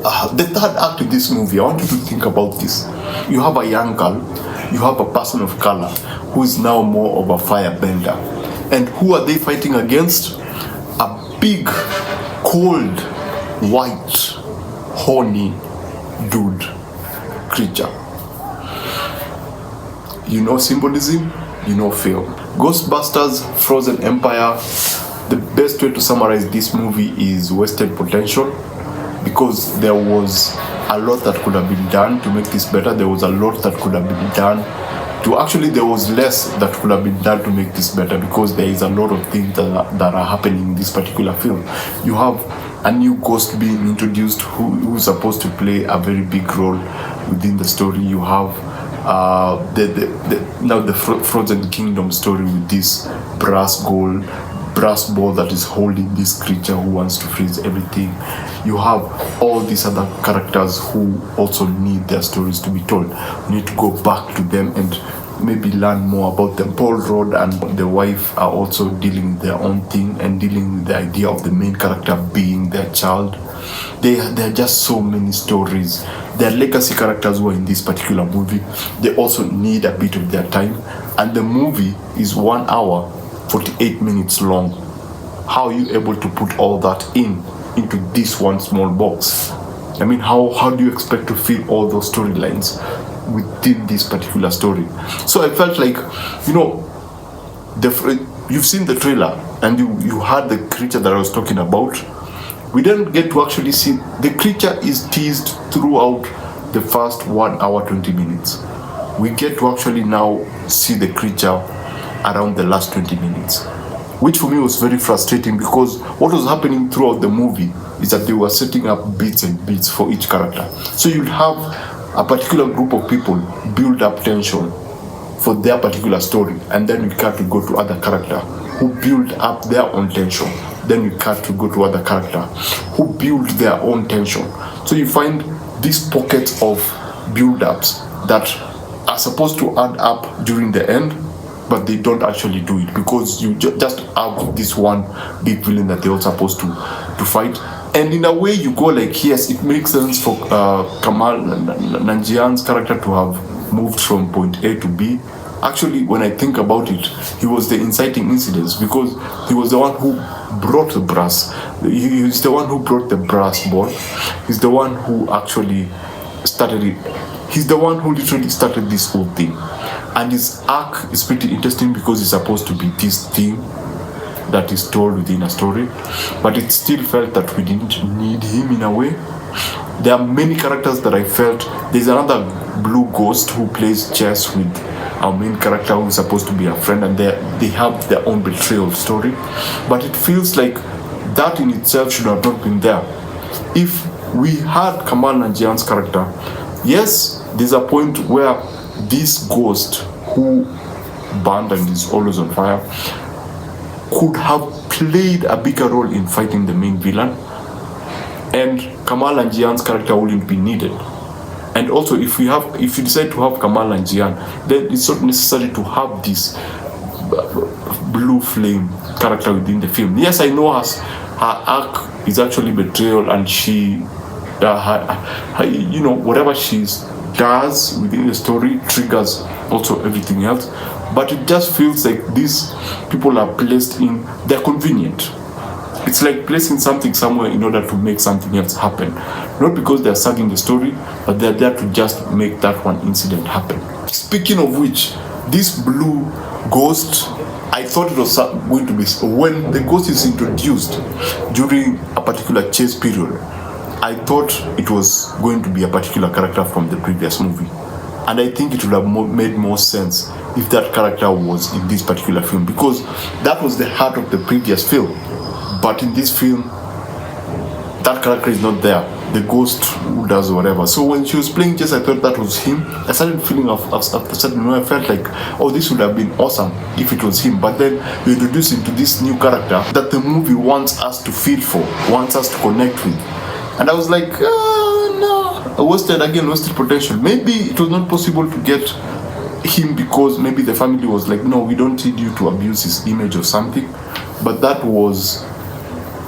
the third act of this movie, I want you to think about this. You have a young girl, you have a person of color who is now more of a firebender. And who are they fighting against? A big, cold, white, horny dude creature. You know symbolism, you know film. Ghostbusters Frozen Empire, the best way to summarize this movie is wasted potential, because there was a lot that could have been done to make this better. There was a lot that could have been done to actually, there was less that could have been done to make this better, because there is a lot of things that are happening in this particular film. You have a new ghost being introduced who is supposed to play a very big role within the story. You have the Frozen Kingdom story with this brass ball that is holding this creature who wants to freeze everything. You have all these other characters who also need their stories to be told. We need to go back to them and maybe learn more about them. Paul Rudd and the wife are also dealing with their own thing and dealing with the idea of the main character being their child. There are just so many stories. Their legacy characters who are in this particular movie, they also need a bit of their time. And the movie is 1 hour, 48 minutes long. How are you able to put all that into this one small box? I mean, how do you expect to fit all those storylines within this particular story? So I felt like, you've seen the trailer and you had the creature that I was talking about. We didn't get to actually see the creature is teased throughout the first 1 hour 20 minutes. We get to actually now see the creature around the last 20 minutes, which for me was very frustrating, because what was happening throughout the movie is that they were setting up bits and bits for each character. So you'd have a particular group of people build up tension for their particular story, and then we cut to go to other character who build up their own tension. Then we cut to go to other character who build their own tension. So you find these pockets of build-ups that are supposed to add up during the end, but they don't actually do it, because you just have this one big villain that they're all supposed to fight. And in a way you go like, yes, it makes sense for Kamal Nanjian's character to have moved from point A to B. Actually, when I think about it, he was the inciting incidents, because he was the one who brought the brass. He's the one who brought the brass ball. He's the one who actually started it. He's the one who literally started this whole thing. And his arc is pretty interesting, because it's supposed to be this theme that is told within a story, but it still felt that we didn't need him in a way. There are many characters that I felt. There's another blue ghost who plays chess with our main character, who is supposed to be a friend, and they have their own betrayal story. But it feels like that in itself should have not been there. If we had Kamal Nanjian's character, yes, there's a point where this ghost who burned and is always on fire could have played a bigger role in fighting the main villain, and Kamal Nanjian's character wouldn't be needed. And also, if you decide to have Kamal Nanjian, then it's not necessary to have this blue flame character within the film. Yes, I know her arc is actually betrayal, and she, whatever she does within the story triggers also everything else. But it just feels like these people are placed in, they're convenient. It's like placing something somewhere in order to make something else happen. Not because they're serving the story, but they're there to just make that one incident happen. Speaking of which, this blue ghost, I thought it was going to be, when the ghost is introduced during a particular chase period, I thought it was going to be a particular character from the previous movie. And I think it would have made more sense if that character was in this particular film, because that was the heart of the previous film. But in this film, that character is not there. The ghost who does whatever. So when she was playing chess, I thought that was him. I started feeling I felt like, oh, this would have been awesome if it was him. But then we introduced him to this new character that the movie wants us to feel for, wants us to connect with. And I was like, no, wasted potential. Maybe it was not possible to get him because maybe the family was like, no, we don't need you to abuse his image or something. But that was,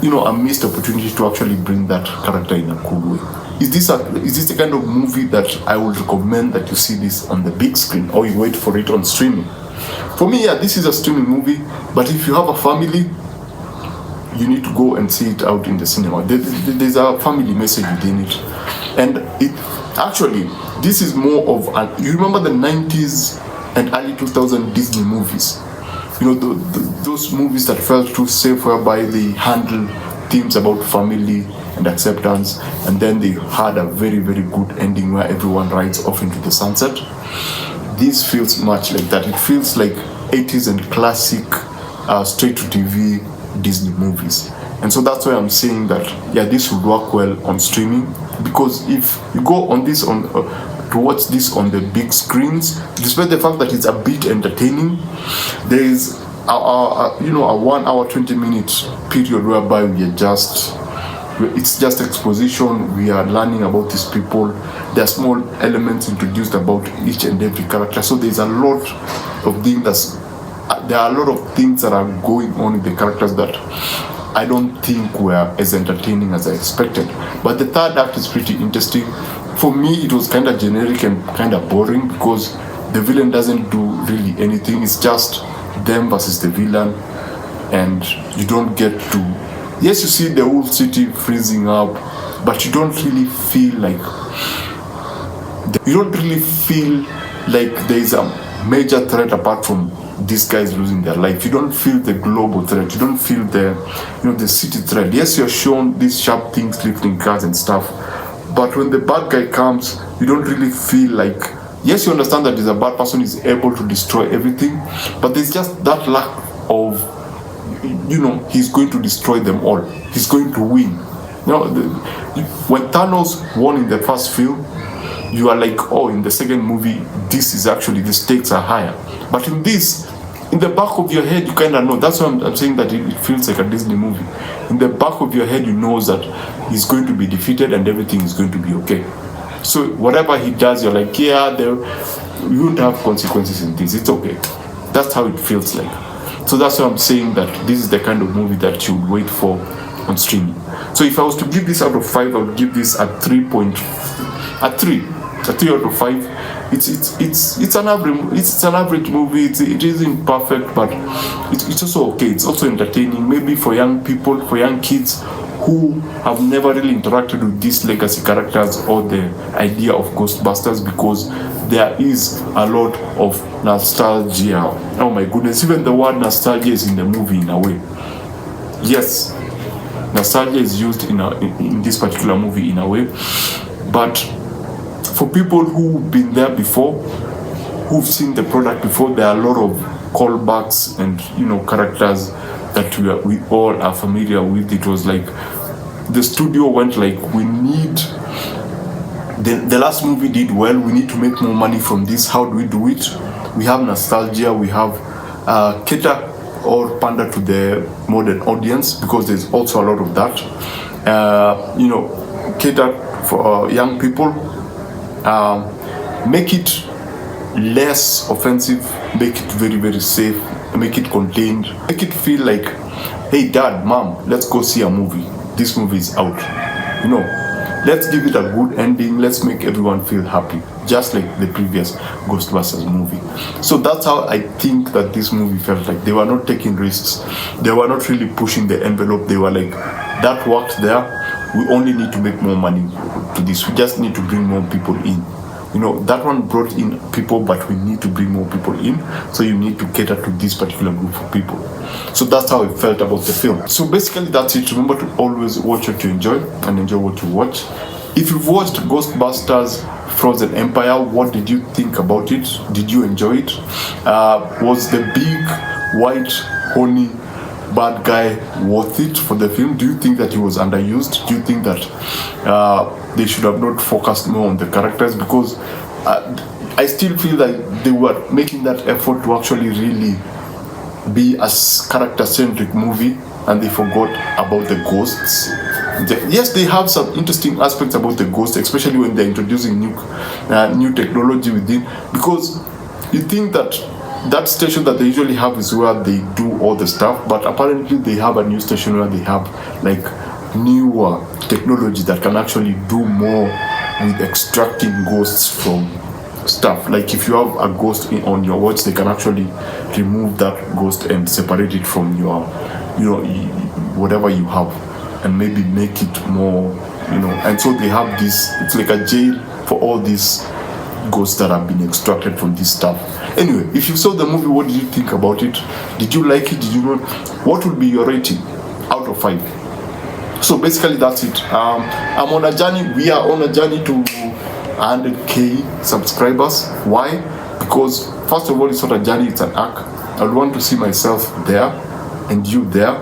a missed opportunity to actually bring that character in a cool way. is this the kind of movie that I would recommend that you see this on the big screen or you wait for it on streaming? For me, yeah, this is a streaming movie, but if you have a family, you need to go and see it out in the cinema. There's a family message within it. And it actually, this is more of you remember the 90s and early 2000 Disney movies? You know, those movies that felt too safe, whereby they handle themes about family and acceptance, and then they had a very, very good ending where everyone rides off into the sunset. This feels much like that. It feels like 80s and classic straight to TV Disney movies. And so that's why I'm saying that, yeah, this would work well on streaming, because if you go on this to watch this on the big screens, despite the fact that it's a bit entertaining, there is a 1 hour 20-minute period whereby it's just exposition. We are learning about these people. There are small elements introduced about each and every character. So there's a lot of things there are a lot of things that are going on in the characters that I don't think were as entertaining as I expected. But the third act is pretty interesting. For me, it was kind of generic and kind of boring, because the villain doesn't do really anything. It's just them versus the villain, and you don't get to... Yes, you see the whole city freezing up, but you don't really feel like there is a major threat apart from these guys losing their life. You don't feel the global threat. You don't feel the city threat. Yes, you're shown these sharp things lifting cars and stuff, but when the bad guy comes, you don't really feel like... Yes, you understand that there's a bad person is able to destroy everything, but there's just that lack of, he's going to destroy them all. He's going to win. When Thanos won in the first film, you are like, oh, in the second movie, the stakes are higher. But in this, in the back of your head, you kind of know. That's why I'm saying that it feels like a Disney movie. In the back of your head, you know that he's going to be defeated and everything is going to be okay. So whatever he does, you're like, yeah, you won't have consequences in this. It's okay. That's how it feels like. So that's why I'm saying that this is the kind of movie that you would wait for on streaming. So if I was to give this out of 5, I would give this a 3 out of 5. It's an average movie. It isn't perfect, but it's also okay. It's also entertaining. Maybe for young people, for young kids who have never really interacted with these legacy characters or the idea of Ghostbusters, because there is a lot of nostalgia. Oh my goodness, even the word nostalgia is in the movie in a way. Yes, nostalgia is used in this particular movie in a way, but for people who've been there before, who've seen the product before, there are a lot of callbacks and characters that we all are familiar with. It was like the studio went like, we need... The last movie did well, we need to make more money from this. How do we do it? We have nostalgia, we have cater or pander to the modern audience, because there's also a lot of that. Cater for young people. Make it less offensive, make it very, very safe, make it contained, make it feel like, hey dad, mom, let's go see a movie. This movie is out. Let's give it a good ending. Let's make everyone feel happy, just like the previous Ghostbusters movie. So that's how I think that this movie felt like. They were not taking risks. They were not really pushing the envelope. They were like, that worked there. We only need to make more money to this. We just need to bring more people in. That one brought in people, but we need to bring more people in. So you need to cater to this particular group of people. So that's how I felt about the film. So basically that's it. Remember to always watch what you enjoy and enjoy what you watch. If you've watched Ghostbusters Frozen Empire, what did you think about it? Did you enjoy it? Was the big, white, horny, bad guy worth it for the film? Do you think that he was underused? Do you think that they should have not focused more on the characters? Because I still feel like they were making that effort to actually really be a character-centric movie, and they forgot about the ghosts. Yes, they have some interesting aspects about the ghosts, especially when they're introducing new technology within, because you think that station that they usually have is where they do all the stuff, but apparently they have a new station where they have like newer technology that can actually do more with extracting ghosts from stuff. Like if you have a ghost on your watch, they can actually remove that ghost and separate it from your, whatever you have, and maybe make it more, and so they have this, it's like a jail for all these ghosts that have been extracted from this stuff. Anyway, if you saw the movie, what did you think about it? Did you like it? Did you not? What would be your rating out of 5? So basically that's it. I'm on a journey. We are on a journey to 100k subscribers. Why? Because first of all, it's not a journey, it's an arc. I would want to see myself there and you there,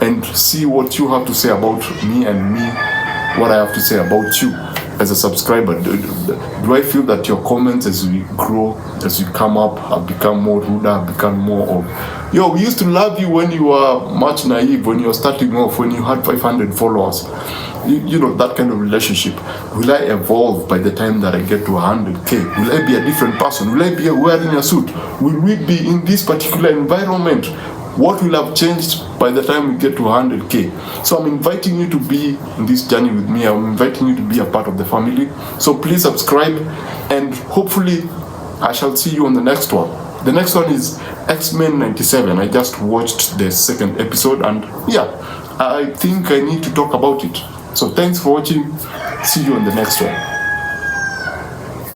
and see what you have to say about me and me what I have to say about you as a subscriber. Do I feel that your comments as we grow, as you come up, have become more ruder, have become more of, we used to love you when you were much naive, when you were starting off, when you had 500 followers, that kind of relationship. Will I evolve by the time that I get to 100k? Will I be a different person? Will I be wearing a suit? Will we be in this particular environment? What will have changed by the time we get to 100k? So I'm inviting you to be in this journey with me. I'm inviting you to be a part of the family. So please subscribe, and hopefully I shall see you on the next one. The next one is X-Men 97. I just watched the second episode, and I think I need to talk about it. So thanks for watching. See you on the next one.